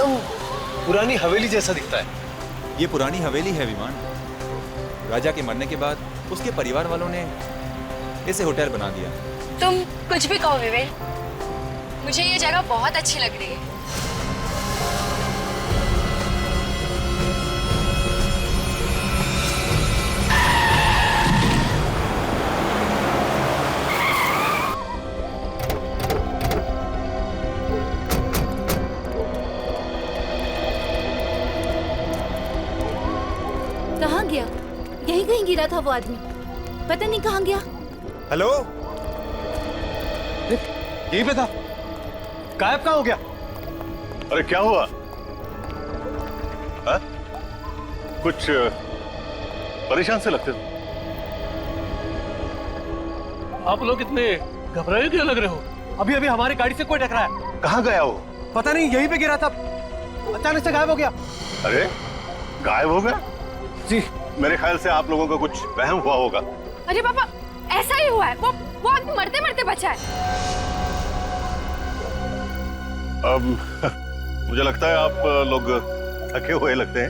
एकदम पुरानी हवेली जैसा दिखता है। ये पुरानी हवेली है विमान। राजा के मरने के बाद उसके परिवार वालों ने इसे होटल बना दिया। तुम कुछ भी कहो विवेक, मुझे ये जगह बहुत अच्छी लग रही है। कहाँ गया? यहीं कहीं गिरा था वो आदमी, पता नहीं कहाँ गया। हेलो, यहीं पे था, गायब कहाँ हो गया? अरे क्या हुआ? हा? कुछ परेशान से लगते हो। आप लोग इतने घबराए क्यों लग रहे हो? अभी अभी हमारी गाड़ी से कोई टकराया। कहाँ गया वो? पता नहीं, यहीं पे गिरा था, अचानक से गायब हो गया। अरे गायब हो गया? जी, मेरे ख्याल से आप लोगों का कुछ वहम हुआ होगा। अरे पापा, ऐसा ही हुआ है। वो आदमी मरते मरते बचा है। मुझे लगता है आप लोग थके हुए लगते हैं।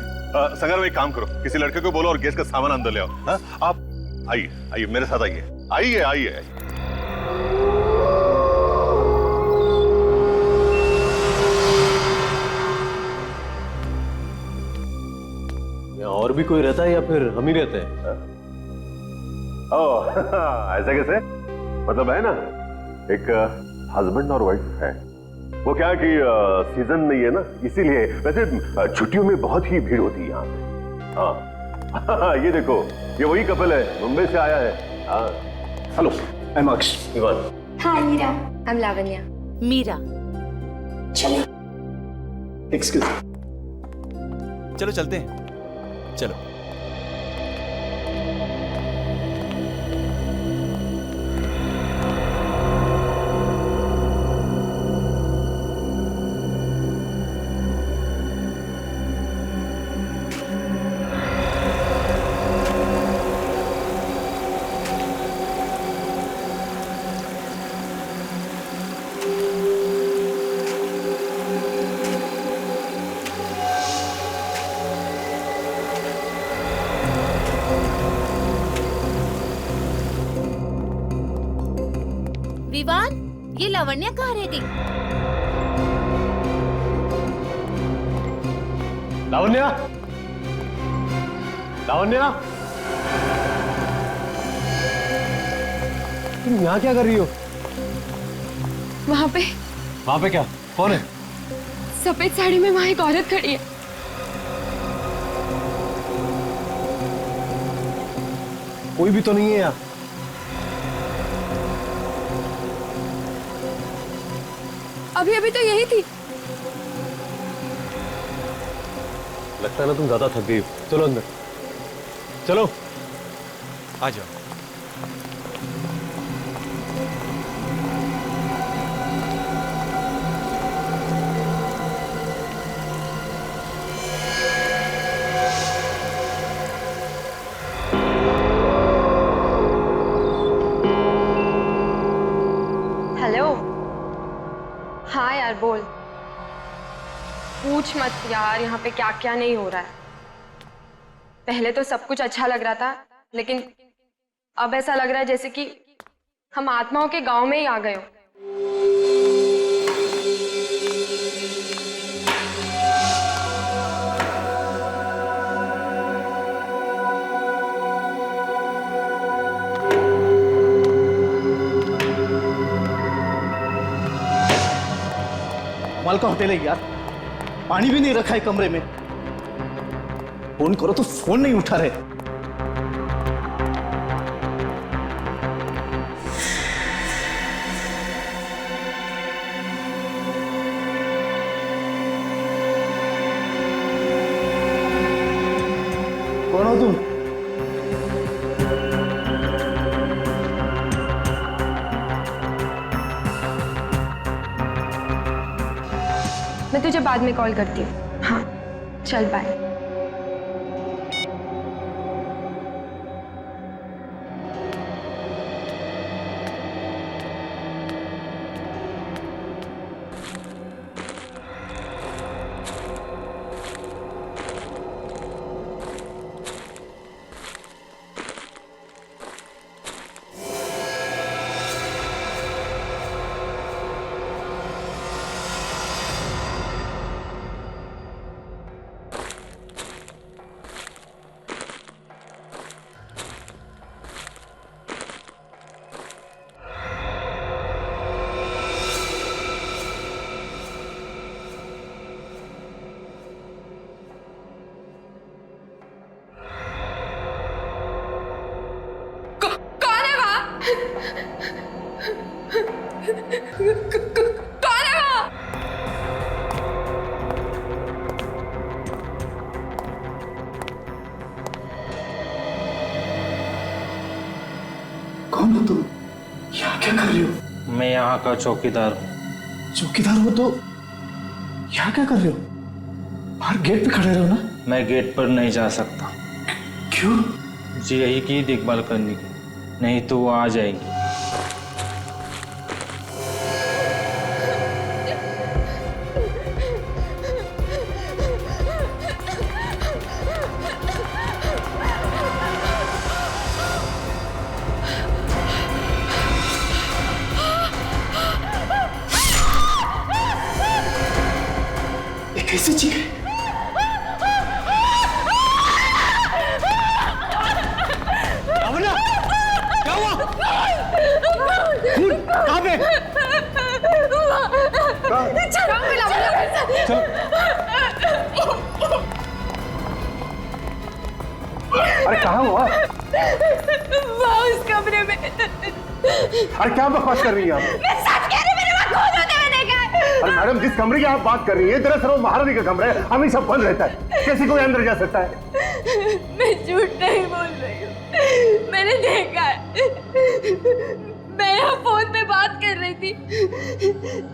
संगर भाई, एक काम करो, किसी लड़के को बोलो और गैस का सामान अंदर ले आओ। हाँ? आप आइए आइए मेरे साथ आइए आइए आइए। और भी कोई रहता है या फिर हम ही रहते हैं? ओह ऐसा कैसे? मतलब है ना, एक हस्बैंड और वाइफ है। वो क्या है कि सीजन नहीं है ना, इसीलिए। वैसे छुट्टियों में बहुत ही भीड़ होती है यहाँ पे। हाँ ये देखो, ये वही कपल है, मुंबई से आया है। हाँ hello, I am Aksh. Ivan. Hi Meera, I am Lavanya. Meera. Excuse. चलो चलते हैं, चलो। विवान, ये लावण्या कहाँ रह गई? लावण्या, लावण्या, तुम यहाँ क्या कर रही हो? वहाँ पे क्या? कौन है? सफेद साड़ी में वहाँ एक औरत खड़ी है। कोई भी तो नहीं है यहाँ। अभी अभी तो यही थी। लगता है ना तुम ज्यादा थक गई हो। चलो अंदर, चलो। आ जाओ। हेलो। हाँ यार बोल। पूछ मत यार, यहाँ पे क्या क्या नहीं हो रहा है। पहले तो सब कुछ अच्छा लग रहा था, लेकिन अब ऐसा लग रहा है जैसे कि हम आत्माओं के गांव में ही आ गए हो। कमाल का होटल है यार, पानी भी नहीं रखा है कमरे में। फोन करो तो फोन नहीं उठा रहे। कौन हो तुम? मैं तुझे बाद में कॉल करती हूँ। हाँ चल बाय। कौन है वो? कौन हो तुम? यहाँ क्या कर रही हो? मैं यहाँ का चौकीदार हूँ। चौकीदार हो तो यहाँ क्या कर रहे हो? बाहर गेट पे खड़े रहो ना। मैं गेट पर नहीं जा सकता। क्यों? जी यही की देखभाल करने की, नहीं तो वो आ जाएगी। ये कैसे चीख है? अमला, क्या हुआ? खून कहाँ पे? अरे कहाँ हुआ? उस कमरे में। अरे क्या बकवास कर रही हैं आप? मैं सच कह रही हूँ, मेरे वहाँ खून होते हुए देखा है। अरे मैडम, जिस कमरे की आप बात कर रही हैं दरअसल वो महारानी का कमरा है, हमेशा बंद रहता है, कैसे कोई अंदर जा सकता है? मैं झूठ नहीं बोल रही हूँ, मैंने देखा है। मैं यहाँ फोन पे बात कर रही थी,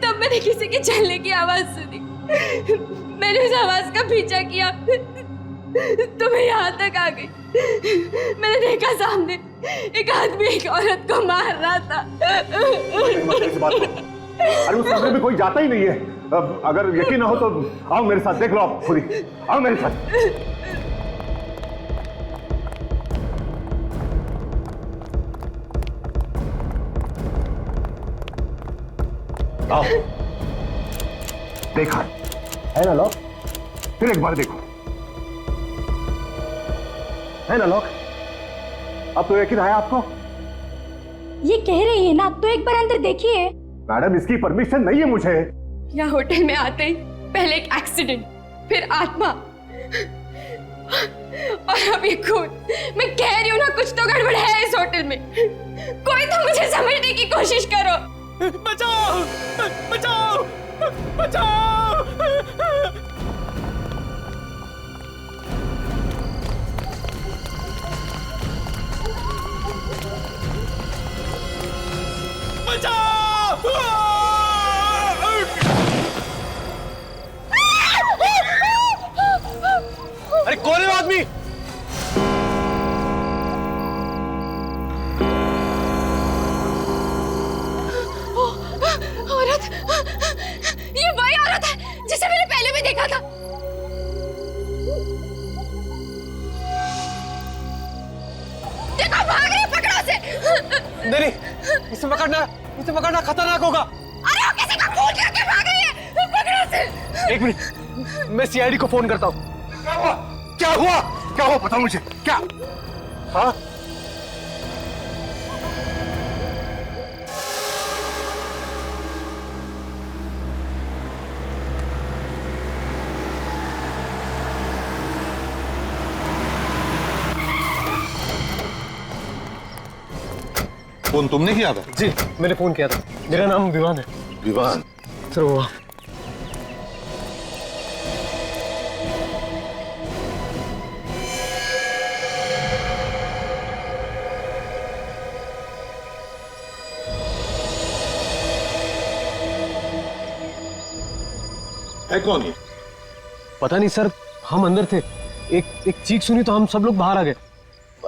तब मैंने किसी के चलने की आवाज सुनी। मैंने उस आवाज का पीछा किया तो मैं यहाँ तक आ गई। मैंने देखा सामने एक आदमी एक औरत को मार रहा था। ऐसी बात नहीं। अरे उस कमरे में कोई जाता ही नहीं है। अब अगर यकीन ना हो तो आओ मेरे साथ, देख लो आप खुद ही। आओ मेरे साथ। आओ। देखा है ना लॉक? फिर एक बार देखो, है ना लॉक? अब तो यकीन आया आपको? ये कह रही है ना, तो एक बार अंदर देखिए। मैडम, इसकी परमिशन नहीं है मुझे। यहाँ होटल में आते ही पहले एक एक्सीडेंट, फिर आत्मा और अब ये खून। मैं कह रही हूँ ना, कुछ तो गड़बड़ है इस होटल में। कोई तो मुझे समझने की कोशिश करो। बचाओ! बचाओ! बचाओ! अरे कौन है वो आदमी? औरत, ये वही औरत है जिसे मैंने पहले भी देखा था। देखो, भाग रही है, पकड़ो उसे। नहीं, इसे पकड़ना खतरनाक होगा। अरे वो किसी का खून करके भाग रही है, पकड़ो उसे। एक मिनट, मैं सीआईडी को फोन करता हूँ। क्या हुआ? क्या हुआ बताओ मुझे, क्या? हाँ? फोन तुमने किया था? जी, मैंने फोन किया था। मेरा नाम विवान है। विवान? सर वो है कौन ये? पता नहीं सर, हम अंदर थे, एक चीख सुनी तो हम सब लोग बाहर आ गए।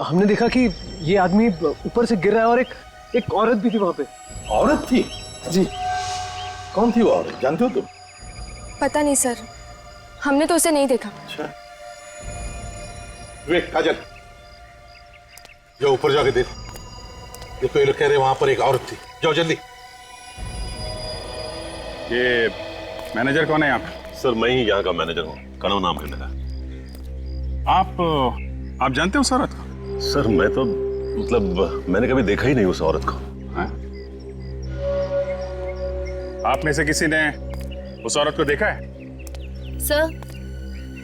हमने देखा कि ये आदमी ऊपर से गिर रहा है और एक औरत भी थी वहां पे। औरत थी? जी। कौन थी वो औरत, जानते हो तुम? पता नहीं सर, हमने तो उसे नहीं देखा। अच्छा, वेट काजल, जाओ ऊपर जाके देखो। ये लोग कह रहे वहां पर एक औरत थी, जाओ जल्दी। ये मैनेजर कौन है यहाँ पे? सर मैं ही यहाँ का मैनेजर हूँ, कनव नाम है मेरा। आप जानते हो उस औरत को? सर मैं तो मतलब मैंने कभी देखा ही नहीं उस औरत को। हाँ? आप में से किसी ने उस औरत को देखा है? सर,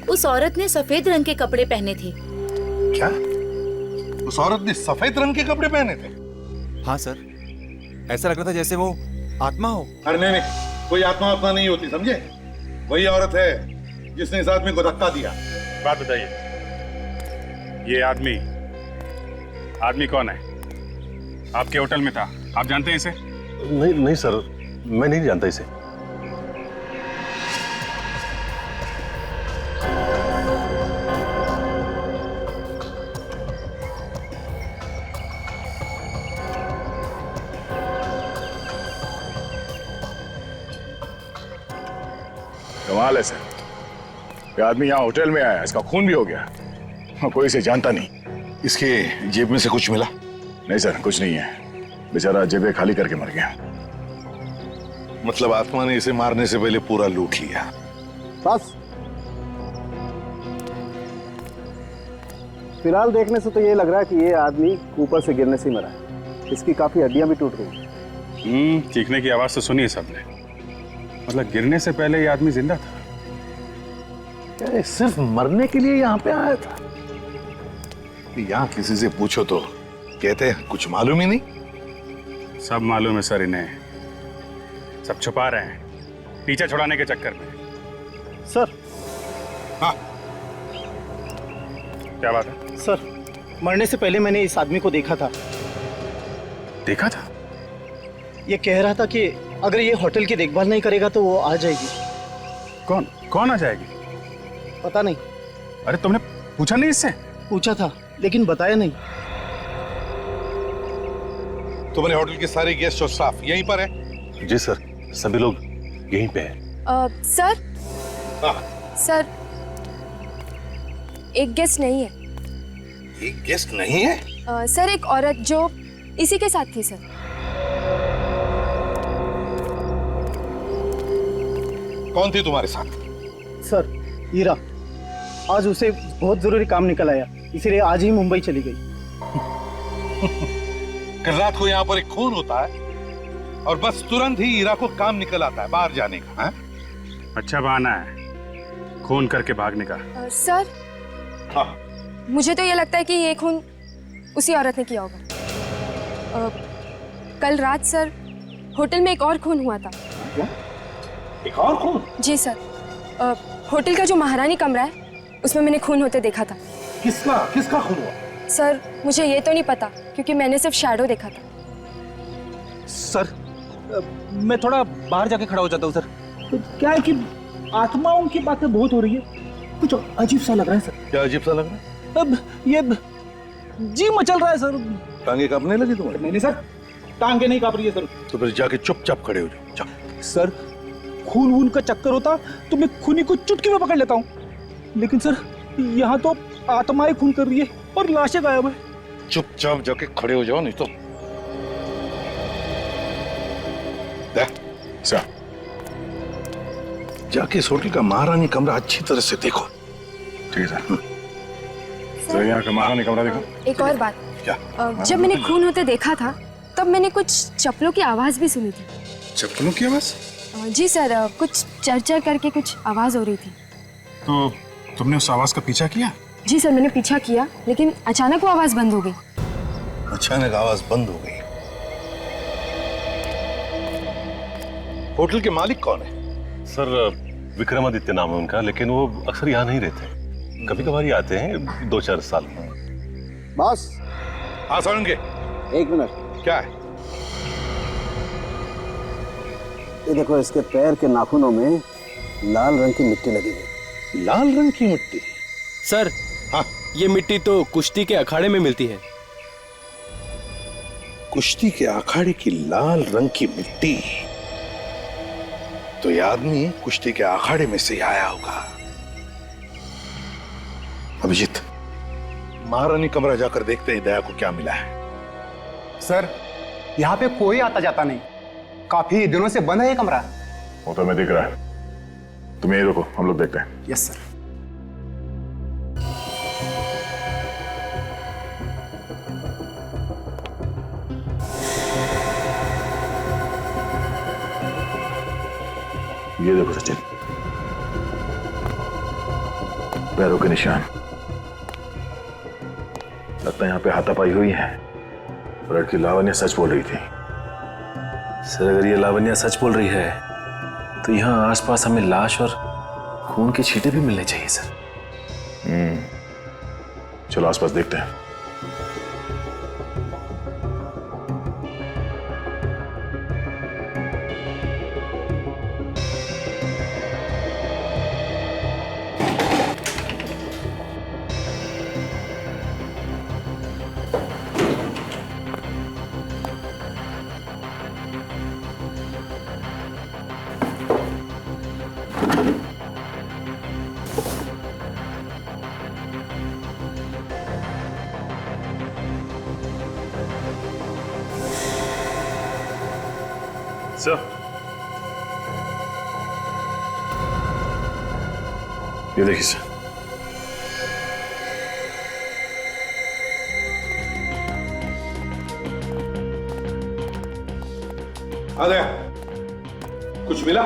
उस औरत ने सफेद रंग के कपड़े पहने थे। क्या? उस औरत ने सफेद रंग के कपड़े पहने थे? हाँ सर, ऐसा लग रहा था जैसे वो आत्मा हो। अरे नहीं नहीं, कोई आत्मा आत्मा नहीं होती, समझे? वही औरत है जिसने इस आदमी को धक्का दिया। बात बताइए, ये आदमी कौन है? आपके होटल में था, आप जानते हैं इसे? नहीं नहीं सर, मैं नहीं जानता इसे। कमाल है सर, ये आदमी यहाँ होटल में आया, इसका खून भी हो गया, कोई इसे जानता नहीं। इसके जेब में से कुछ मिला? नहीं सर, कुछ नहीं है, बेचारा जेबें खाली करके मर गया। मतलब आत्मा ने इसे मारने से पहले पूरा लूट लिया। बस फिलहाल देखने से तो ये लग रहा है कि ये आदमी ऊपर से गिरने से ही मरा है। इसकी काफी हड्डियां भी टूट गई। चीखने की आवाज तो सुनी है सबने, मतलब गिरने से पहले ये आदमी जिंदा था। क्या सिर्फ मरने के लिए यहाँ पे आया था? यहाँ किसी से पूछो तो कहते हैं कुछ मालूम ही नहीं। सब मालूम है सर इन्हें, सब छुपा रहे हैं पीछे छुड़ाने के चक्कर में। सर। हाँ, क्या बात है? सर, मरने से पहले मैंने इस आदमी को देखा था। देखा था? ये कह रहा था कि अगर ये होटल की देखभाल नहीं करेगा तो वो आ जाएगी। कौन कौन आ जाएगी? पता नहीं। अरे तुमने पूछा नहीं इससे? पूछा था लेकिन बताया नहीं। तुम्हारे होटल के सारे गेस्ट और स्टाफ यहीं पर है? जी सर, सभी लोग यहीं पे हैं। सर। हाँ। सर, एक गेस्ट नहीं है। एक गेस्ट नहीं है? सर, एक औरत जो इसी के साथ थी सर। कौन थी तुम्हारे साथ? सर, हीरा। आज उसे बहुत जरूरी काम निकल आया, इसीलिए आज ही मुंबई चली गई। कल रात को यहाँ पर एक खून होता है और बस तुरंत ही हीरा को काम निकल आता है बाहर जाने का। है? अच्छा बहाना है खून करके भागने का। सर। हाँ। मुझे तो ये लगता है कि ये खून उसी औरत ने किया होगा। कल रात सर होटल में एक और खून हुआ था। क्या? एक और खून? जी सर, होटल का जो महारानी कमरा है उसमें मैंने खून होते देखा था। किसका किसका खून हुआ? सर, मुझे ये तो नहीं पता क्योंकि मैंने सिर्फ शैडो देखा था। सर, मैं थोड़ा बाहर जाके खड़ा हो जाता हूँ सर। तो क्या है कि आत्माओं की बातें बहुत हो रही है, कुछ अजीब सा लग रहा है सर। क्या अजीब सा लग रहा है? अब ये जी मचल रहा है सर। टांगे कांपने लगी तुम्हारी? नहीं सर, टांगे नहीं कांप रही है सर। तो फिर जाके चुपचाप खड़े हो जाओ। जाओ। सर, खून वून का चक्कर होता तो मैं खूनी को चुटकी में पकड़ लेता हूँ, लेकिन सर यहाँ तो आत्माएं खून कर रही है और लाशें गायब है। चुपचाप जाके खड़े हो जाओ, नहीं तो सर जाके इस होटल का महारानी कमरा अच्छी तरह से देखो। ठीक है सर, यहाँ का महारानी कमरा देखो। एक और बात, क्या? जब मैंने खून होते देखा था तब मैंने कुछ चप्पलों की आवाज भी सुनी थी। चप्पलों की आवाज? जी सर, कुछ चरचर करके कुछ आवाज हो रही थी। तो तुमने उस आवाज का पीछा किया? जी सर, मैंने पीछा किया लेकिन अचानक वो आवाज बंद हो गई। अचानक आवाज बंद हो गई। होटल के मालिक कौन है? सर, विक्रमादित्य नाम है उनका, लेकिन वो अक्सर यहाँ नहीं रहते, कभी कभार ही आते हैं 2-4 साल में। बॉस। हाँ सुनेंगे। एक मिनट। क्या है? ये देखो, इसके पैर के नाखूनों में लाल रंग की मिट्टी लगी हुई। लाल रंग की मिट्टी? सर, हाँ, ये मिट्टी तो कुश्ती के अखाड़े में मिलती है। कुश्ती के अखाड़े की लाल रंग की मिट्टी? तो ये आदमी कुश्ती के अखाड़े में से आया होगा। अभिजीत, महारानी कमरा जाकर देखते हैं दया को क्या मिला है। सर, यहाँ पे कोई आता जाता नहीं, काफी दिनों से बंद है ये कमरा। वो तो मैं दिख रहा है, तुम यही रुको, हम लोग देखते हैं। Yes sir. ये देखो सचिन, पैरों के निशान, लगता है यहाँ पे हाथापाई हुई है। लड़की लावण्या सच बोल रही थी। सर अगर ये लावण्या सच बोल रही है तो यहाँ आसपास हमें लाश और खून के छींटे भी मिलने चाहिए सर। चलो आसपास देखते हैं। सर, ये देखिए सर। आ गया। कुछ मिला?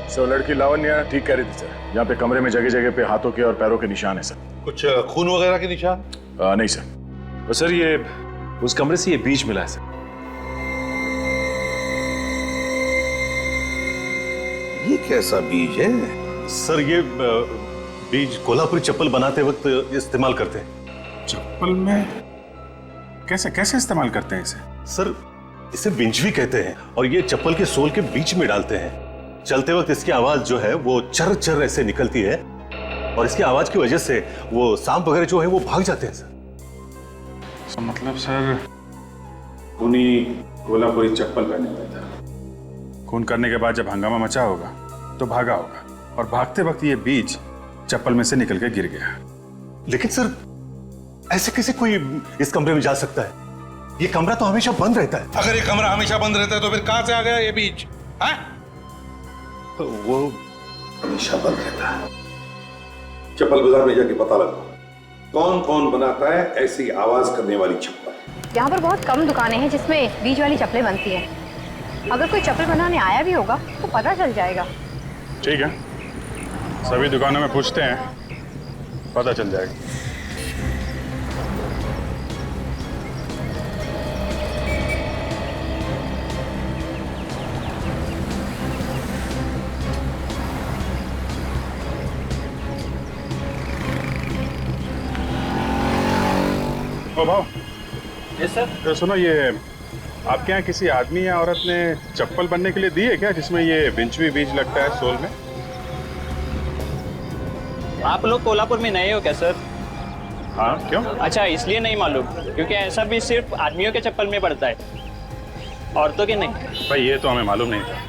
सर लड़की लावण्या ठीक कह रही थी सर। यहाँ पे कमरे में जगह जगह पे हाथों के और पैरों के निशान है सर। कुछ खून वगैरह के निशान? नहीं सर। सर ये उस कमरे से ये बीज मिला है सर। ये कैसा बीज है? सर ये बीज कोल्हापुरी चप्पल बनाते वक्त इस्तेमाल करते हैं। चप्पल में कैसे कैसे इस्तेमाल करते हैं इसे? सर इसे बिंजवी कहते हैं और ये चप्पल के सोल के बीच में डालते हैं। चलते वक्त इसकी आवाज जो है वो चर चर ऐसे निकलती है और इसकी आवाज की वजह से वो सांप वगैरह जो है वो भाग जाते हैं सर। मतलब सर उन्हीं कोल्हापुरी चप्पल पहने हुए था। खून करने के बाद जब हंगामा मचा होगा तो भागा होगा और भागते वक्त ये बीज चप्पल में से निकल के गिर गया। लेकिन सर ऐसे कैसे कोई इस कमरे में जा सकता है? ये कमरा तो हमेशा बंद रहता है। अगर ये कमरा हमेशा बंद रहता है तो फिर कहां से आ गया ये बीज? वो हमेशा बंद रहता है। चप्पल बाजार में जाके पता लगाओ कौन कौन बनाता है ऐसी आवाज करने वाली चप्पल। यहाँ पर बहुत कम दुकानें हैं जिसमें बीज वाली चप्पलें बनती हैं। अगर कोई चप्पल बनाने आया भी होगा तो पता चल जाएगा। ठीक है, सभी दुकानों में पूछते हैं, पता चल जाएगा। ओ भाव। Yes sir. तो सुनो, ये आपके यहाँ किसी आदमी या औरत ने चप्पल बनने के लिए दी है क्या जिसमें ये बिंचवी बीज लगता है सोल में? आप लोग कोल्हापुर में नए हो क्या सर? हाँ, क्यों? अच्छा इसलिए नहीं मालूम, क्योंकि ऐसा भी सिर्फ आदमियों के चप्पल में पड़ता है, औरतों के नहीं। भाई ये तो हमें मालूम नहीं था,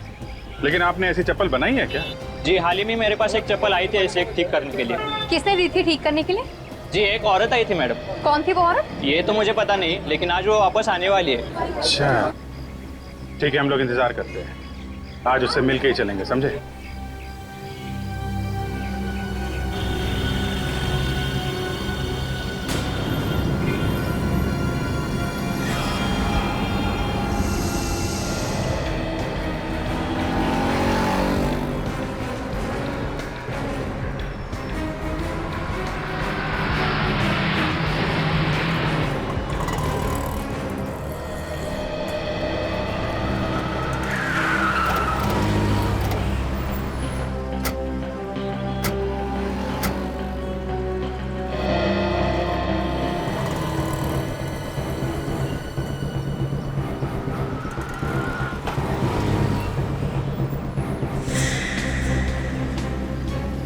लेकिन आपने ऐसी चप्पल बनाई है क्या? जी हाल ही में मेरे पास एक चप्पल आई थी ऐसे ठीक करने के लिए। किसने दी थी ठीक करने के लिए? जी एक औरत आई थी मैडम। कौन थी वो औरत? ये तो मुझे पता नहीं, लेकिन आज वो वापस आने वाली है। अच्छा ठीक है, हम लोग इंतजार करते हैं। आज उससे मिल के ही चलेंगे, समझे?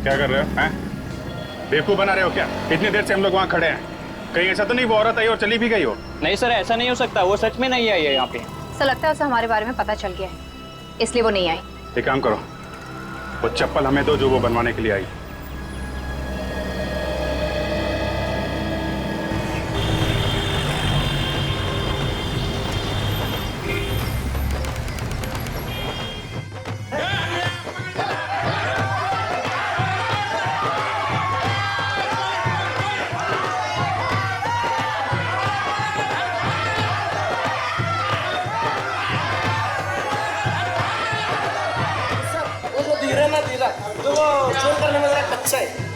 क्या कर रहे हो? हैं? बेवकूफ बना रहे हो क्या? इतनी देर से हम लोग वहाँ खड़े हैं, कहीं ऐसा तो नहीं वो औरत आई और चली भी गई हो? नहीं सर ऐसा नहीं हो सकता, वो सच में नहीं आई है यहाँ पे। ऐसा लगता है उसे हमारे बारे में पता चल गया है, इसलिए वो नहीं आई। एक काम करो, वो चप्पल हमें दो जो वो बनवाने के लिए आई।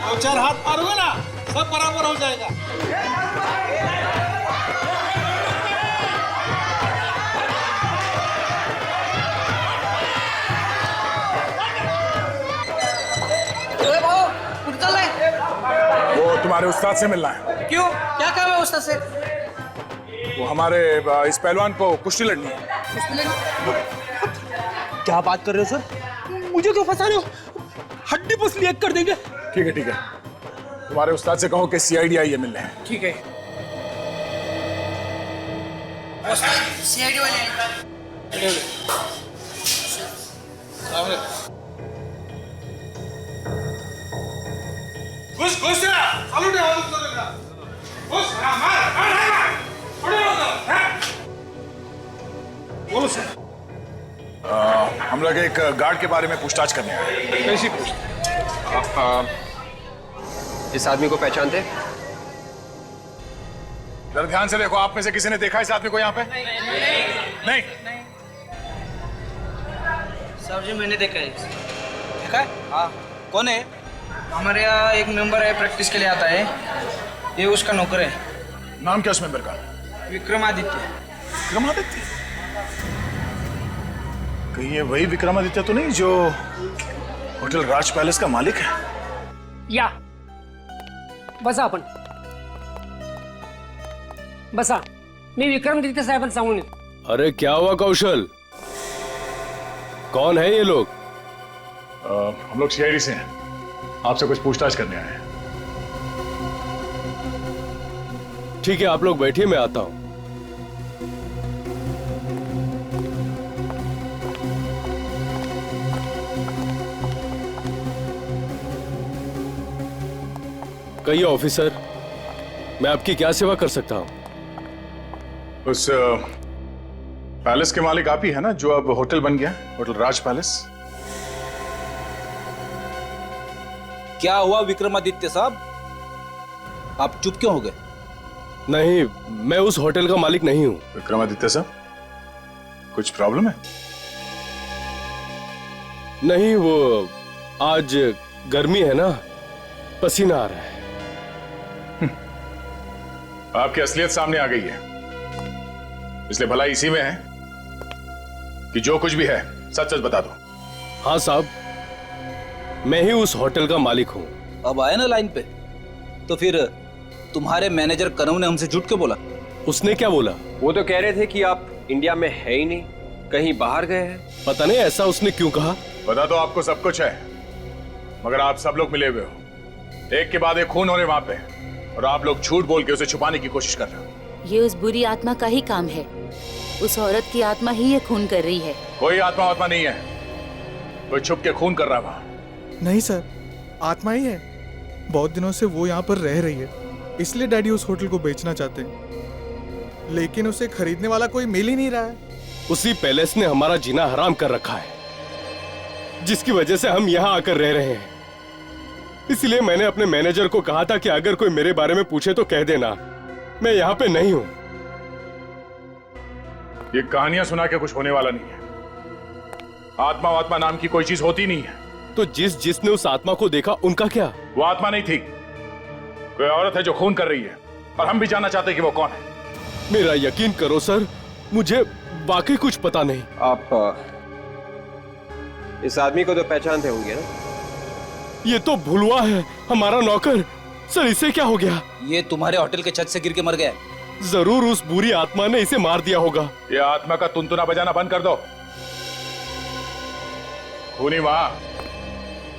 दो चार हाथ मारोगे ना सब बराबर हो जाएगा। तुम्हारे उस्ताद से मिलना है। क्यों, क्या काम है उस्ताद से? वो हमारे इस पहलवान को कुश्ती लड़नी है। क्या बात कर रहे हो सर? मुझे क्यों फंसा रहे हो? हड्डी पसली एक कर देंगे। ठीक है ठीक है, तुम्हारे उस्ताद से कहो कि सीआईडी आई है मिलने। ठीक है। सीआईडी वाले घुस घुस चालू दे घुस मार बोलो सर। हम लोग एक गार्ड के बारे में पूछताछ करने आए। कैसी पूछताछ? इस आदमी को पहचानते? जरा ध्यान से देखो, आप में से किसी ने देखा इस आदमी को यहाँ पे? नहीं। सर जी मैंने देखा है। देखा है? हाँ। कौन है? हमारे यहाँ एक मेंबर है, प्रैक्टिस के लिए आता है, ये उसका नौकर है। नाम क्या उस मेंबर का? विक्रमादित्य। विक्रमादित्य? कहीं ये वही विक्रमादित्य तो नहीं जो होटल राज पैलेस का मालिक है? या बसा आपण बसा, मी विक्रमादित्य साहेबांना सांगून येतो। अरे क्या हुआ कौशल, कौन है ये लोग? हम लोग सीआईडी से हैं, आपसे कुछ पूछताछ करने आए हैं। ठीक है, आप लोग बैठिए, मैं आता हूं। कहिए ऑफिसर, मैं आपकी क्या सेवा कर सकता हूं? उस पैलेस के मालिक आप ही है ना, जो अब होटल बन गया, होटल राज पैलेस? क्या हुआ विक्रमादित्य साहब, आप चुप क्यों हो गए? नहीं, मैं उस होटल का मालिक नहीं हूं। विक्रमादित्य साहब, कुछ प्रॉब्लम है? नहीं, वो आज गर्मी है ना, पसीना आ रहा है। आपकी असलियत सामने आ गई है, इसलिए भलाई इसी में है कि जो कुछ भी है सच सच बता दो। हाँ साहब, मैं ही उस होटल का मालिक हूँ। अब आए ना लाइन पे, तो फिर तुम्हारे मैनेजर कनऊ ने हमसे झूठ क्यों बोला? उसने क्या बोला? वो तो कह रहे थे कि आप इंडिया में है ही नहीं, कहीं बाहर गए हैं। पता नहीं ऐसा उसने क्यों कहा। पता तो आपको सब कुछ है, मगर आप सब लोग मिले हुए हो, एक के बाद एक खून हो रहे वहां पे, और आप लोग झूठ बोल के उसे छुपाने की कोशिश कर रहे हो। ये उस बुरी आत्मा का ही काम है, उस औरत की आत्मा ही ये खून कर रही है। कोई आत्मा नहीं है, कोई छुप के खून कर रहा है वहां। नहीं सर, आत्मा ही है, बहुत दिनों से वो यहाँ पर रह रही है, इसलिए डैडी उस होटल को बेचना चाहते हैं, लेकिन उसे खरीदने वाला कोई मिल ही नहीं रहा है। उसी पैलेस ने हमारा जीना हराम कर रखा है, जिसकी वजह से हम यहाँ आकर रह रहे हैं। इसलिए मैंने अपने मैनेजर को कहा था कि अगर कोई मेरे बारे में पूछे तो कह देना मैं यहाँ पे नहीं हूँ। ये कहानियां सुना के कुछ होने वाला नहीं है, आत्मा नाम की कोई चीज होती नहीं है। तो जिसने उस आत्मा को देखा उनका क्या? वो आत्मा नहीं थी, कोई औरत है जो खून कर रही है, और हम भी जानना चाहते हैं कि वो कौन है। मेरा यकीन करो सर, मुझे वाकई कुछ पता नहीं। आप इस आदमी को तो पहचानते होंगे ना? ये तो भुलवा है, हमारा नौकर। सर इसे क्या हो गया? ये तुम्हारे होटल के छत से गिर के मर गया। जरूर उस बुरी आत्मा ने इसे मार दिया होगा। ये आत्मा का तुनतुना बजाना बंद कर दो। खूनी वहां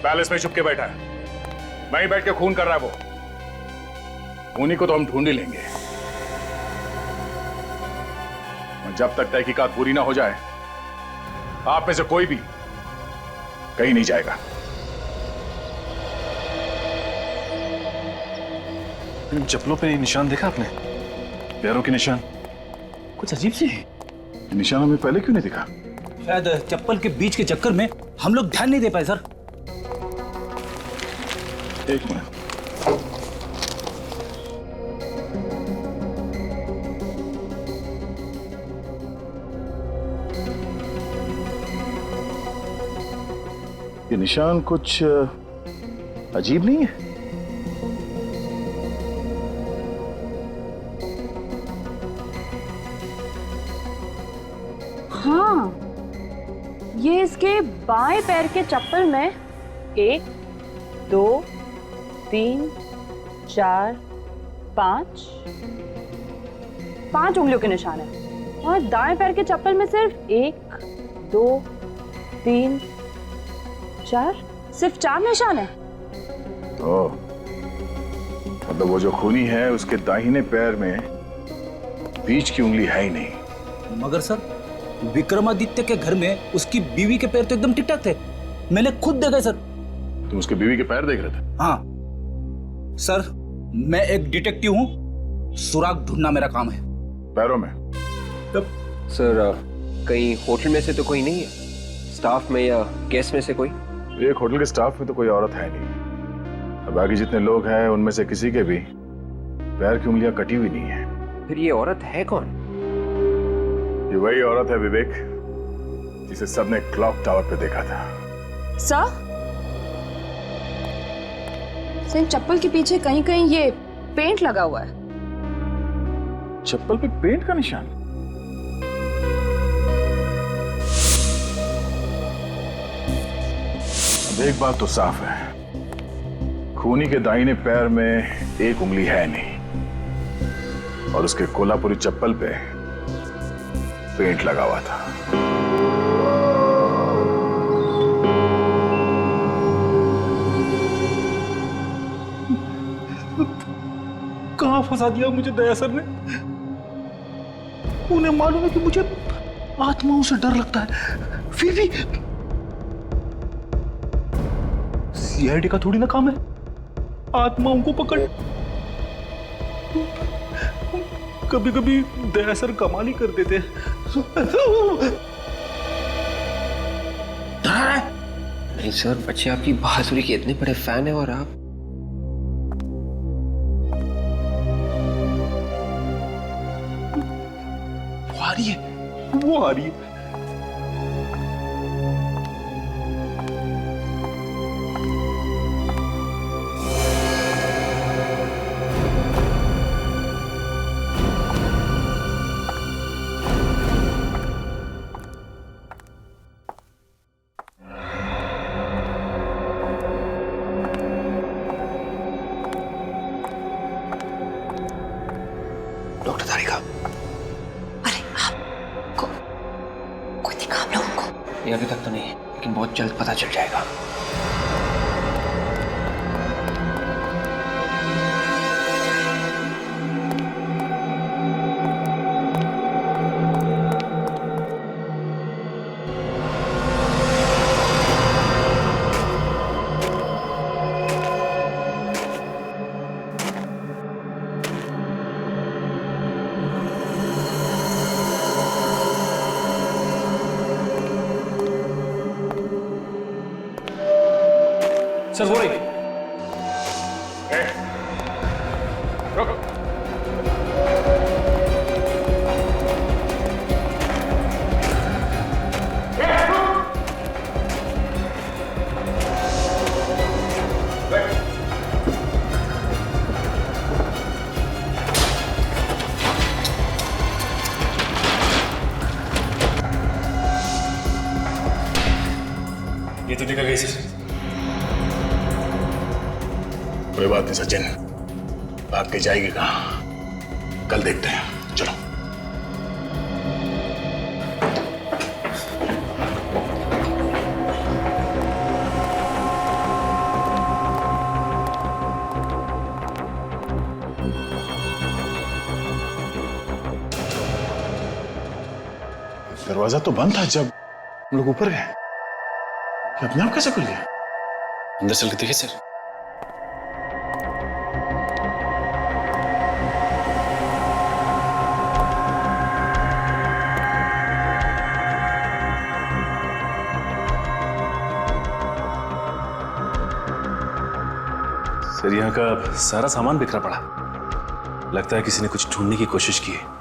पैलेस में छुप के बैठा है, वहीं बैठ के खून कर रहा है वो। खूनी को तो हम ढूंढ ही लेंगे, जब तक तहकीकात पूरी ना हो जाए आप में से कोई भी कहीं नहीं जाएगा। इन चप्पलों पे निशान देखा आपने? पैरों के निशान कुछ अजीब से है। निशान हमें पहले क्यों नहीं दिखा? शायद चप्पल के बीच के चक्कर में हम लोग ध्यान नहीं दे पाए सर। एक मिनट, ये निशान कुछ अजीब नहीं है? हाँ, ये इसके बाएं पैर के चप्पल में 1, 2, 3, 4, 5 उंगलियों के निशान है और दाएं पैर के चप्पल में सिर्फ 1, 2, 3, 4 सिर्फ 4 निशान है। ओह, मतलब वो जो खूनी है उसके दाहिने पैर में बीच की उंगली है ही नहीं। मगर सर, विक्रमादित्य के घर में उसकी बीवी के पैर तो एकदम ठीक ठाक थे, मैंने खुद देखा सर। तुम उसके बीवी के पैर देख रहे थे? हाँ सर, मैं एक डिटेक्टिव हूँ, सुराग ढूंढना मेरा काम है। पैरों में? सर कहीं होटल में से तो कोई नहीं है, स्टाफ में या गेस्ट में से कोई? एक होटल के स्टाफ में तो कोई औरत है नहीं, अब बाकी जितने लोग हैं उनमें से किसी के भी पैर की उंगलियां कटी हुई नहीं है। फिर ये औरत है कौन? ये वही औरत है विवेक, जिसे सबने क्लॉक टावर पे देखा था। सर चप्पल के पीछे कहीं कहीं ये पेंट लगा हुआ है। चप्पल पे पेंट का निशान? अब एक बात तो साफ है, खूनी के दाहिने पैर में एक उंगली है नहीं और उसके कोल्हापुरी चप्पल पे पेंट लगा हुआ था। कहां फंसा दिया मुझे दया सर ने? उन्हें मालूम है कि मुझे आत्माओं से डर लगता है, फिर भी सीआईडी का थोड़ी ना काम है आत्माओं को पकड़। कभी कभी दया सर कमाल ही कर देते नहीं सर, बच्चे आपकी बहादुरी के इतने बड़े फैन हैं और आप वो आ रही है। डॉक्टर तारिका, ये अभी तक तो नहीं, लेकिन बहुत जल्द पता चल जाएगा। सर वो रही। ये तो निकल गई सर। कोई बात नहीं सचिन, भाग के जाएगी कहाँ, कल देखते हैं, चलो। दरवाजा तो बंद था जब हम लोग ऊपर गए, अपने आप कैसे खुल गया? अंदर चल के देखिए सर। सर यहाँ का सारा सामान बिखरा पड़ा, लगता है किसी ने कुछ ढूंढने की कोशिश की है।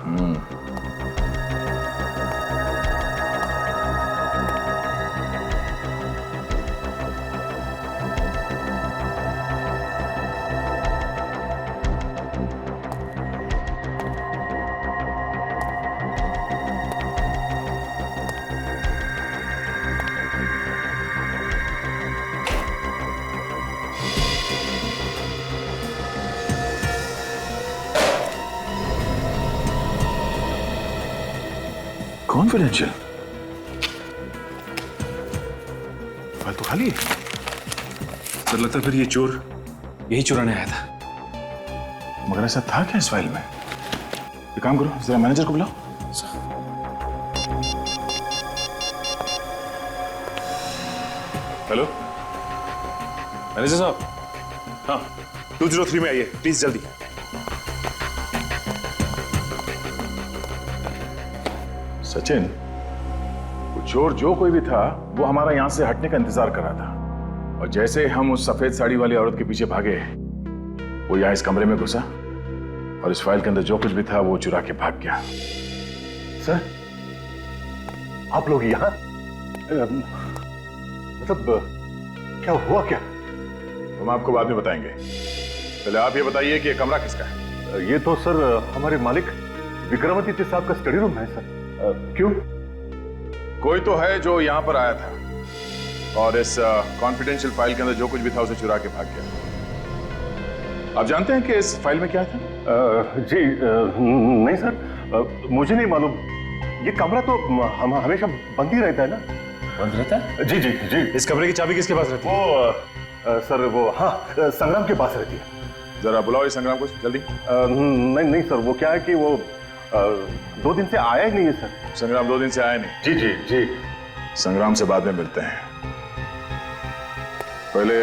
कॉन्फिडेंशियल फाइल तो खाली है। सर लगता है फिर ये चोर यही चुराने आया था, मगर ऐसा था क्या इस फाइल में? एक काम करो, जरा मैनेजर को बुलाओ। हेलो मैनेजर साहब, हाँ 203 में आइए प्लीज जल्दी। सचिन, वो चोर जो कोई भी था वो हमारा यहां से हटने का इंतजार कर रहा था, और जैसे हम उस सफेद साड़ी वाली औरत के पीछे भागे, वो यहाँ इस कमरे में घुसा और इस फाइल के अंदर जो कुछ भी था वो चुरा के भाग गया। सर, आप लोग यहाँ मतलब क्या हुआ क्या? हम आपको बाद में बताएंगे, पहले आप ये बताइए कि ये कमरा किसका है? ये तो सर हमारे मालिक विक्रमादित्य साहब का स्टडी रूम है सर। क्यों? कोई तो है जो यहाँ पर आया था और इस कॉन्फिडेंशियल फाइल के अंदर जो कुछ भी था उसे चुरा के भाग गया। आप जानते हैं कि इस फाइल में क्या था? जी नहीं सर, मुझे नहीं मालूम। ये कमरा तो हमेशा बंद ही रहता है ना। बंद रहता है? जी जी जी। इस कमरे की चाबी किसके पास रहती है? वो सर वो हाँ संग्राम के पास रहती है। जरा बुलाओ इस संग्राम को जल्दी। नहीं नहीं सर, वो क्या है कि वो 2 दिन से आया ही नहीं है सर। संग्राम 2 दिन से आया नहीं? जी जी जी। संग्राम से बाद में मिलते हैं, पहले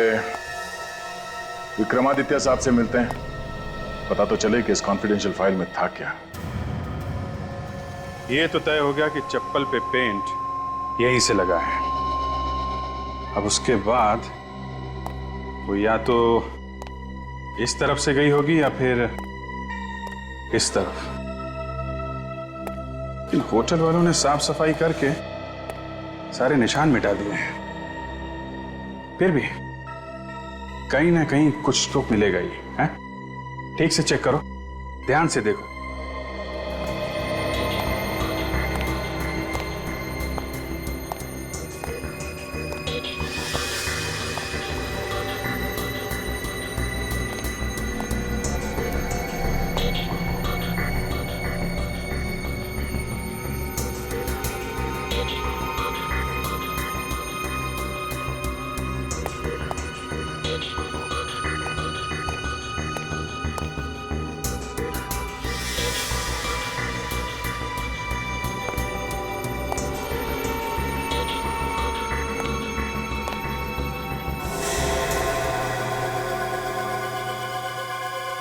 विक्रमादित्य साहब से मिलते हैं, पता तो चले कि इस कॉन्फिडेंशियल फाइल में था क्या। ये तो तय हो गया कि चप्पल पे पेंट यहीं से लगा है। अब उसके बाद वो या तो इस तरफ से गई होगी या फिर इस तरफ। इन होटल वालों ने साफ सफाई करके सारे निशान मिटा दिए हैं, फिर भी कहीं ना कहीं कुछ तो मिलेगा ही है। ठीक से चेक करो, ध्यान से देखो।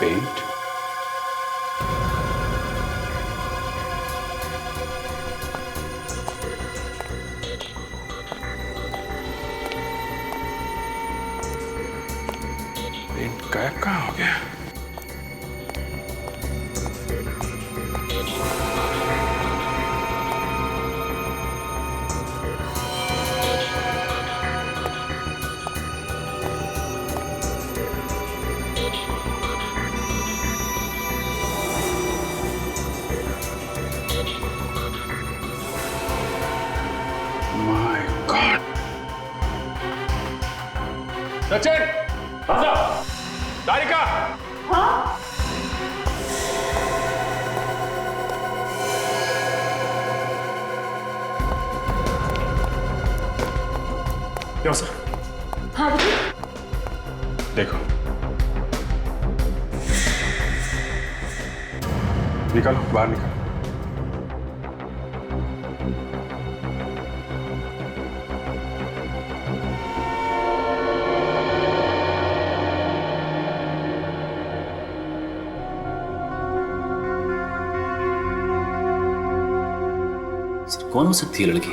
पेंट गायब कहाँ हो गया? My God! सचिन, दारिका, क्यों सर? हाँ देखो, निकालो, बाहर निकालो। कौन हो सकती है लड़की?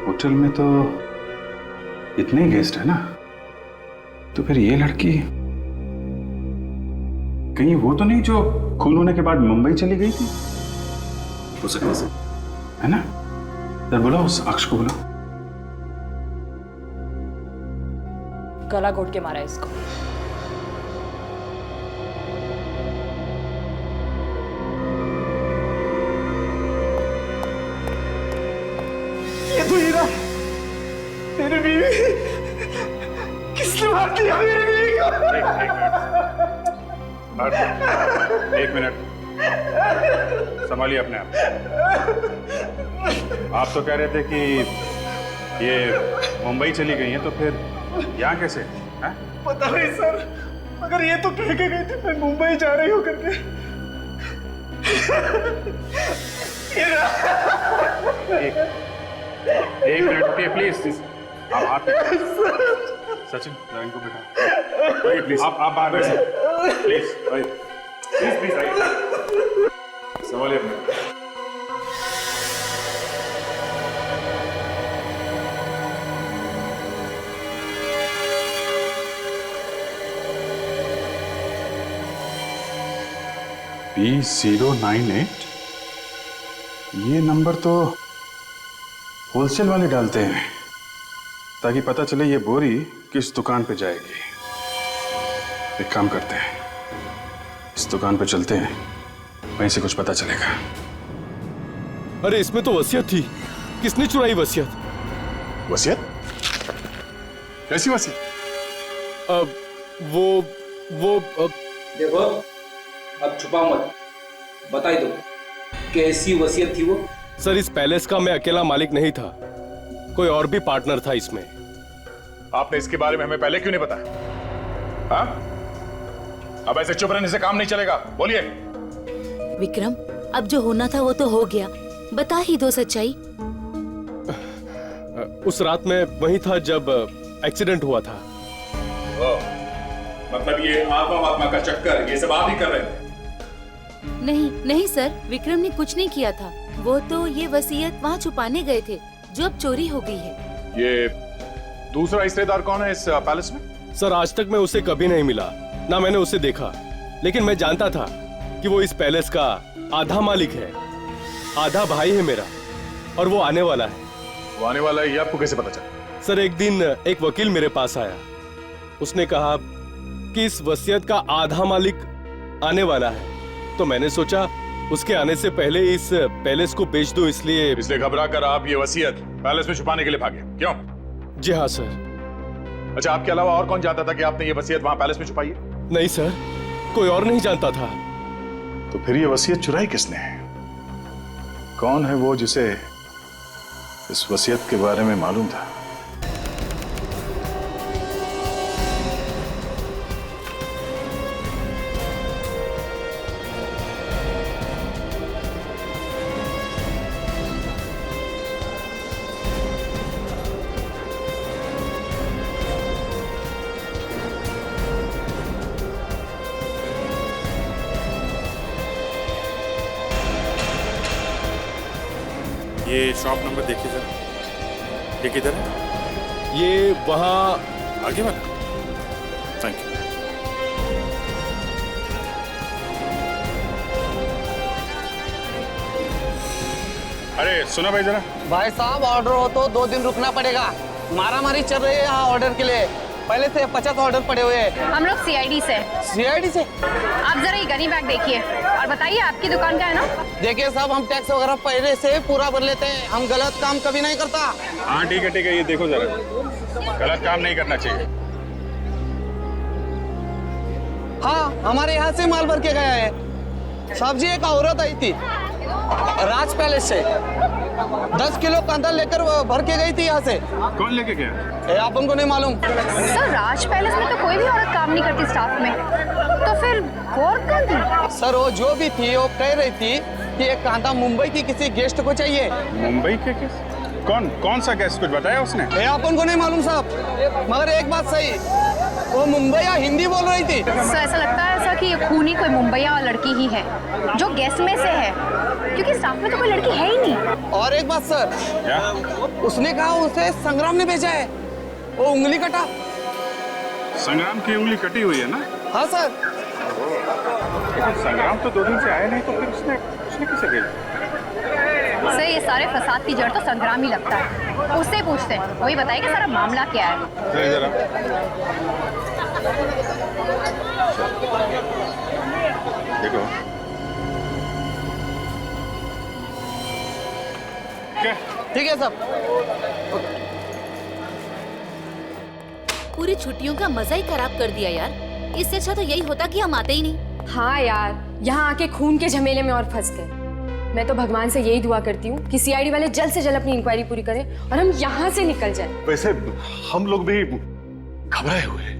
होटल में तो इतने ही गेस्ट है ना, तो फिर ये लड़की कहीं वो तो नहीं जो खून होने के बाद मुंबई चली गई थी? हो सकता है, है ना? जरा बुलाओ उस अक्ष को, बुलाओ। गला घोट के मारा इसको। ये तो हीरा, तेरी बीवी। किसने मार दिया मेरी बीवी को? एक मिनट, संभालिए अपने आप। आप तो कह रहे थे कि ये मुंबई चली गई हैं, तो फिर यहाँ कैसे हैं? पता नहीं सर, मगर ये तो कह के गई थी मैं मुंबई जा रही हूँ करके। एक मिनट रुकिए प्लीज। आप हाथ सचिन जरा इनको बिठा, प्लीज आप बाहर बैठिए प्लीज, प्लीज आइए, संभालिए अपने। P098 ये नंबर तो होलसेल वाले डालते हैं ताकि पता चले ये बोरी किस दुकान पे जाएगी। एक काम करते हैं, इस दुकान पे चलते हैं, वहीं से कुछ पता चलेगा। अरे इसमें तो वसीयत थी, किसने चुराई वसीयत? वसीयत? कैसी वसीयत? देखो अब छुपा मत, बता ही दो कैसी वसीयत थी वो। सर इस पैलेस का मैं अकेला मालिक नहीं था, कोई और भी पार्टनर था इसमें। आपने इसके बारे में हमें पहले क्यों नहीं बताया? हाँ? अब ऐसे चुप रहने से काम नहीं चलेगा, बोलिए। विक्रम, अब जो होना था वो तो हो गया, बता ही दो सच्चाई। उस रात में वहीं था जब एक्सीडेंट हुआ था। मतलब ये आत्मा का चक्कर ये सब आप ही कर रहे थे? नहीं सर, विक्रम ने कुछ नहीं किया था। वो तो ये वसीयत वहाँ छुपाने गए थे जो अब चोरी हो गई है। ये दूसरा हिस्सेदार कौन है इस पैलेस में? सर आज तक मैं उसे कभी नहीं मिला, ना मैंने उसे देखा, लेकिन मैं जानता था कि वो इस पैलेस का आधा मालिक है, आधा भाई है मेरा, और वो आने वाला है। वो आने वाला है ये आपको कैसे पता चला? सर एक दिन एक वकील मेरे पास आया, उसने कहा कि इस वसीयत का आधा मालिक आने वाला है, तो मैंने सोचा उसके आने से पहले इस पैलेस को बेच दूं, इसलिए घबरा कर आप ये वसीयत पैलेस में छुपाने के लिए भागे, क्यों? जी हाँ सर। अच्छा, आपके अलावा और कौन जानता था कि आपने ये वसीयत वहां पैलेस में छुपाई है? नहीं सर, कोई और नहीं जानता था। तो फिर ये वसीयत चुराई किसने? कौन है वो जिसे इस वसीयत के बारे में मालूम था? ये शॉप नंबर देखिए जरा, ये किधर है? ये वहाँ आगे वाला। Thank you. अरे सुनो भाई जरा। भाई साहब ऑर्डर हो तो 2 दिन रुकना पड़ेगा, मारामारी चल रही है यहाँ ऑर्डर के लिए, पहले से 50 ऑर्डर पड़े हुए हैं। हम लोग सीआईडी से। सीआईडी से? आप जरा ये गनी बैग देखिए और बताइए आपकी दुकान का है ना? देखिए साहब, हम टैक्स वगैरह पहले से पूरा भर लेते हैं, हम गलत काम कभी नहीं करता। हाँ ठीक है, ये देखो जरा, गलत काम नहीं करना चाहिए। हाँ, हमारे यहाँ से माल भर के गया है। सब्जी एक औरत आई थी राज पैलेस से, 10 किलो कांदा लेकर भर के गई थी यहाँ से। कौन लेके गया? अपन को नहीं मालूम। सर राज पैलेस में तो कोई भी औरत काम नहीं करती स्टाफ में, तो फिर वो औरत कौन थी? सर वो जो भी थी वो कह रही थी कि ये कांदा मुंबई की किसी गेस्ट को चाहिए। मुंबई के गेस्ट? कौन सा गेस्ट, कुछ बताया उसने? अपन को नहीं मालूम साहब, मगर एक बात सही, वो मुंबई या हिंदी बोल रही थी। सर ऐसा लगता है ऐसा कि ये खूनी कोई मुंबईया लड़की ही है जो गेस्ट में से है, क्योंकि स्टाफ में तो कोई लड़की है ही नहीं। और एक बात सर, क्या? उसने कहा उसे संग्राम ने भेजा है, वो उंगली कटा। संग्राम की उंगली कटी हुई है ना? हाँ सर। संग्राम तो 2 दिन से आया नहीं, तो फिर उसने किसे भेजा? सर ये सारे फसाद की जड़ तो संग्राम ही लगता है, उससे पूछते हैं, वही बताएगा सारा मामला क्या है। जरा देखो ठीक है साहब। पूरी छुट्टियों का मजा ही खराब कर दिया यार, इससे अच्छा तो यही होता कि हम आते ही नहीं। हाँ यार, यहाँ आके खून के झमेले में और फंस गए। मैं तो भगवान से यही दुआ करती हूँ कि सीआईडी वाले जल्द से जल्द अपनी इंक्वायरी पूरी करें और हम यहाँ से निकल जाएं। वैसे हम लोग भी घबराए हुए हैं।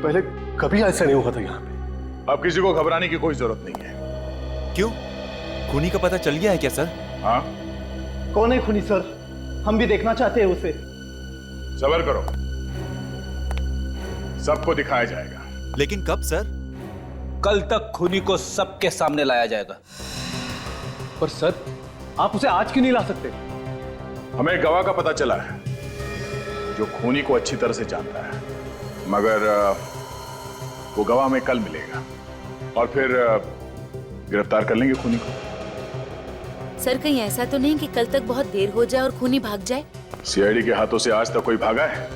पहले कभी ऐसा नहीं हुआ था यहाँ पे। अब किसी को घबराने की कोई जरूरत नहीं है। क्यों? खूनी का पता चल गया है क्या सर? हाँ, कौन है खूनी सर? हम भी देखना चाहते हैं उसे। सबर करो, सबको दिखाया जाएगा। लेकिन कब सर? कल तक खूनी को सबके सामने लाया जाएगा। पर सर, आप उसे आज क्यों नहीं ला सकते? हमें एक गवाह का पता चला है जो खूनी को अच्छी तरह से जानता है, मगर वो गवाह हमें कल मिलेगा और फिर गिरफ्तार कर लेंगे खूनी को। सर कहीं ऐसा तो नहीं कि कल तक बहुत देर हो जाए और खूनी भाग जाए? सीआईडी के हाथों से आज तक कोई भागा है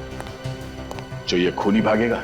जो ये खूनी भागेगा?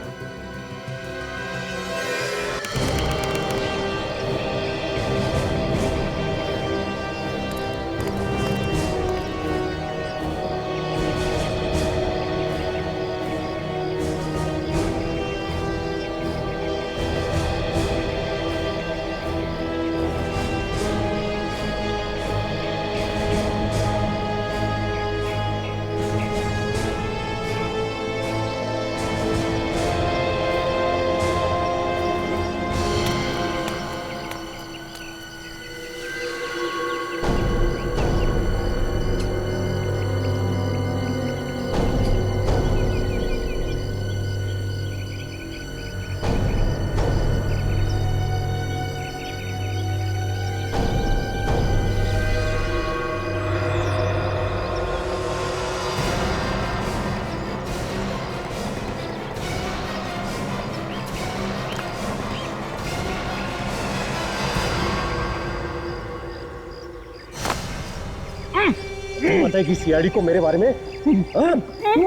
तू बताएगी सीआईडी को मेरे बारे में? तू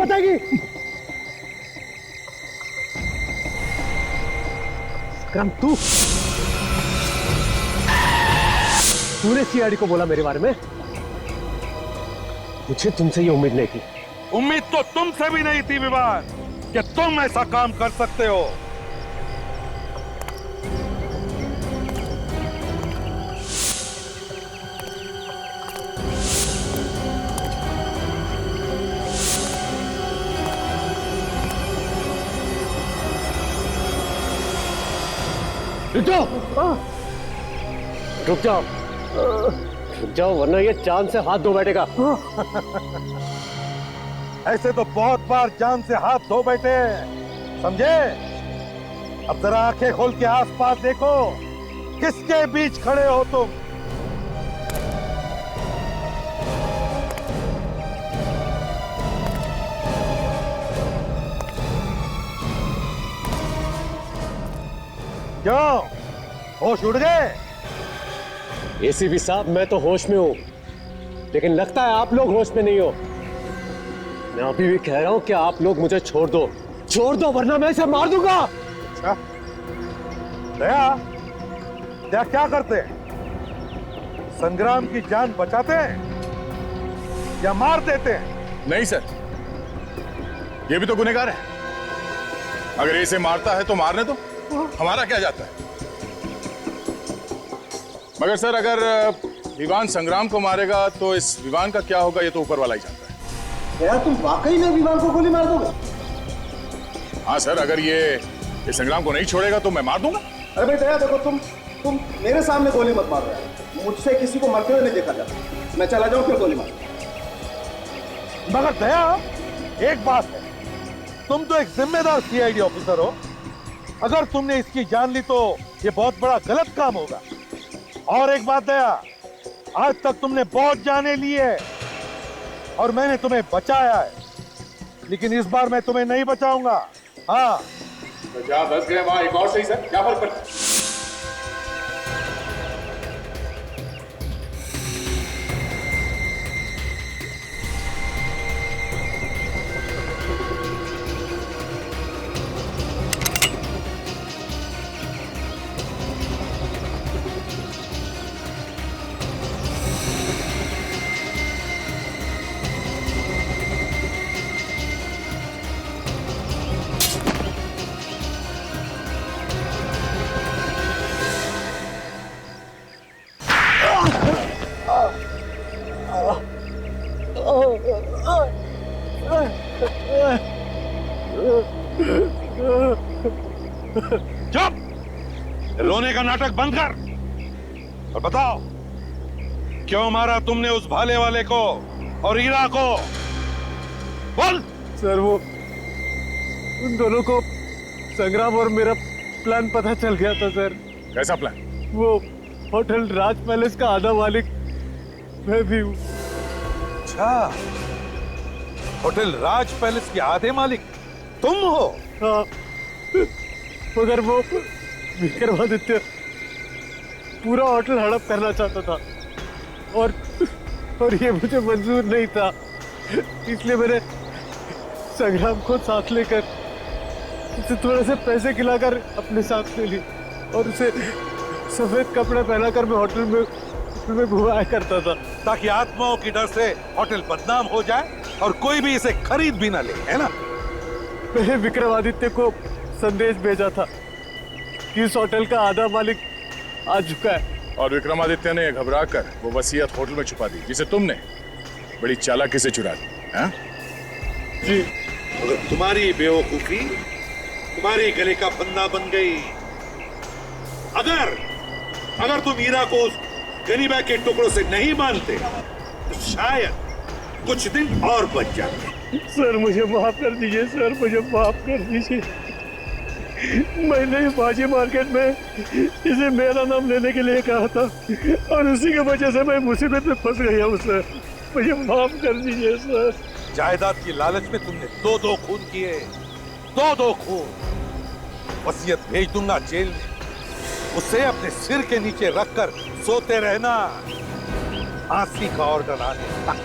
बताएगी? विक्रम, तूने सीआईडी को बोला मेरे बारे में? मुझे तुमसे ये उम्मीद नहीं थी। उम्मीद तो तुमसे भी नहीं थी विवान कि तुम ऐसा काम कर सकते हो। रुक जाओ, रुक जाओ, रुक जाओ, वरना ये चांद से हाथ धो बैठेगा। ऐसे तो बहुत बार जान से हाथ धो बैठे, समझे? अब जरा आंखें खोल के आसपास देखो, किसके बीच खड़े हो तुम? क्यों, होश उड़ गए? एसीपी साहब, मैं तो होश में हूं, लेकिन लगता है आप लोग होश में नहीं हो। मैं अभी भी कह रहा हूं कि आप लोग मुझे छोड़ दो, वरना मैं इसे मार दूंगा। अच्छा, दया क्या करते हैं? संग्राम की जान बचाते हैं या मार देते हैं? नहीं सर, ये भी तो गुनहगार है। अगर इसे मारता है तो मारने दो, हमारा क्या जाता है? मगर सर, अगर विवान संग्राम को मारेगा तो इस विवान का क्या होगा, ये तो ऊपर वाला ही जानता है। यार, तुम वाकई में विवान को गोली मार दोगे? हाँ सर, अगर ये संग्राम को नहीं छोड़ेगा तो मैं मार दूंगा। अरे भाई दया, देखो तुम मेरे सामने गोली मत मार रहे हो। मुझसे किसी को मरते हुए नहीं देखा जाता। मैं चला जाऊं, फिर गोली मार। मगर दया, एक बात है, तुम तो एक जिम्मेदार सीआईडी ऑफिसर हो। अगर तुमने इसकी जान ली तो ये बहुत बड़ा गलत काम होगा। और एक बात दया, आज तक तुमने बहुत जाने ली है और मैंने तुम्हें बचाया है, लेकिन इस बार मैं तुम्हें नहीं बचाऊंगा। हाँ, तो जहाँ 10 गए वहां एक और सही सर, क्या फर्क पड़ता है? का नाटक बंद कर और बताओ क्यों मारा तुमने उस भाले वाले को और हीरा को? बोल। सर वो उन दोनों को संग्राम और मेरा प्लान पता चल गया था सर। कैसा प्लान? वो होटल राज पैलेस का आधा मालिक मैं भी हूँ। अच्छा, होटल राज पैलेस के आधे मालिक तुम हो? हाँ, मगर वो विक्रमादित्य पूरा होटल हड़प करना चाहता था और ये मुझे मंजूर नहीं था, इसलिए मैंने संग्राम को साथ लेकर उसे थोड़े से पैसे खिलाकर अपने साथ ले ली और उसे सफेद कपड़े पहनाकर मैं होटल में घुमाया करता था ताकि आत्माओं की डर से होटल बदनाम हो जाए और कोई भी इसे खरीद भी ना ले, है ना? मैंने विक्रमादित्य को संदेश भेजा था कि इस होटल का आधा मालिक आ चुका है और विक्रमादित्य ने घबराकर वो वसीयत होटल में छुपा दी जिसे तुमने बड़ी चालाकी से चुरा दी। हाँ? जी। अगर तुम्हारी बेवकूफी तुम्हारी गले का फंदा बन गई, अगर तुम हीरा को उस गरीबा के टुकड़ों से नहीं मानते तो शायद कुछ दिन और बच जाते। सर मुझे माफ कर दीजिए, सर मुझे माफ कर दीजिए। मैंने बाजी मार्केट में इसे मेरा नाम लेने के लिए कहा था और उसी की वजह से मैं मुसीबत में फंस गया हूँ सर, मुझे माफ कर दीजिए सर। जायदाद की लालच में तुमने दो खून किए, दो खून। वसीयत भेज दूंगा जेल में, उसे अपने सिर के नीचे रखकर सोते रहना, फांसी का ऑर्डर आने तक।